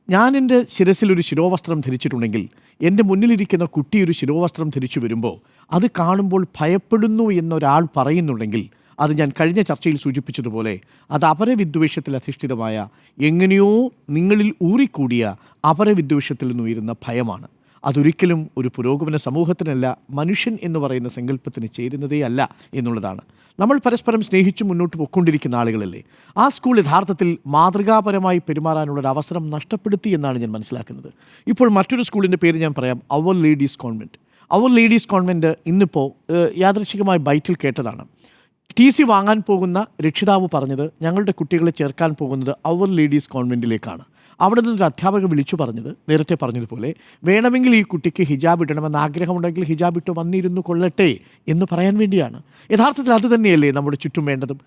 ഞാൻ എൻ്റെ ശിരസിലൊരു ശിരോവസ്ത്രം ധരിച്ചിട്ടുണ്ടെങ്കിൽ എൻ്റെ മുന്നിലിരിക്കുന്ന കുട്ടി ഒരു ശിരോവസ്ത്രം ധരിച്ചു വരുമ്പോൾ അത് കാണുമ്പോൾ ഭയപ്പെടുന്നു എന്നൊരാൾ പറയുന്നുണ്ടെങ്കിൽ അത് ഞാൻ കഴിഞ്ഞ ചർച്ചയിൽ സൂചിപ്പിച്ചതുപോലെ അത് അപരവിദ്വേഷത്തിൽ അധിഷ്ഠിതമായ എങ്ങനെയോ നിങ്ങളിൽ ഊറിക്കൂടിയ അപരവിദ്വേഷത്തിൽ നിന്നുയരുന്ന ഭയമാണ്. അതൊരിക്കലും ഒരു പുരോഗമന സമൂഹത്തിനല്ല, മനുഷ്യൻ എന്ന് പറയുന്ന സങ്കല്പത്തിന് ചേരുന്നതേ അല്ല എന്നുള്ളതാണ്. നമ്മൾ പരസ്പരം സ്നേഹിച്ചു മുന്നോട്ട് പോയിക്കൊണ്ടിരിക്കുന്ന ആളുകളല്ലേ. ആ സ്കൂൾ യഥാർത്ഥത്തിൽ മാതൃകാപരമായി പെരുമാറാനുള്ളൊരു അവസരം നഷ്ടപ്പെടുത്തി എന്നാണ് ഞാൻ മനസ്സിലാക്കുന്നത്. ഇപ്പോൾ മറ്റൊരു സ്കൂളിൻ്റെ പേര് ഞാൻ പറയാം, അവർ ലേഡീസ് കോൺവെൻറ്റ്. അവർ ലേഡീസ് കോൺവെൻറ്റ് ഇന്നിപ്പോൾ യാദൃച്ഛികമായി ബൈറ്റിൽ കേട്ടതാണ്. TC വാങ്ങാൻ പോകുന്ന രക്ഷിതാവ് പറഞ്ഞത് ഞങ്ങളുടെ കുട്ടികളെ ചേർക്കാൻ പോകുന്നത് അവർ ലേഡീസ് കോൺവെൻറ്റിലേക്കാണ്. അവിടെ നിന്നൊരു അധ്യാപക വിളിച്ചു പറഞ്ഞത്, നേരത്തെ പറഞ്ഞതുപോലെ, വേണമെങ്കിൽ ഈ കുട്ടിക്ക് ഹിജാബ് ഇടണമെന്ന് ആഗ്രഹമുണ്ടെങ്കിൽ ഹിജാബ് ഇട്ട് വന്നിരുന്നു കൊള്ളട്ടെ എന്ന് പറയാൻ വേണ്ടിയാണ്. യഥാർത്ഥത്തിൽ അത് തന്നെയല്ലേ നമ്മുടെ ചുറ്റും വേണ്ടതും.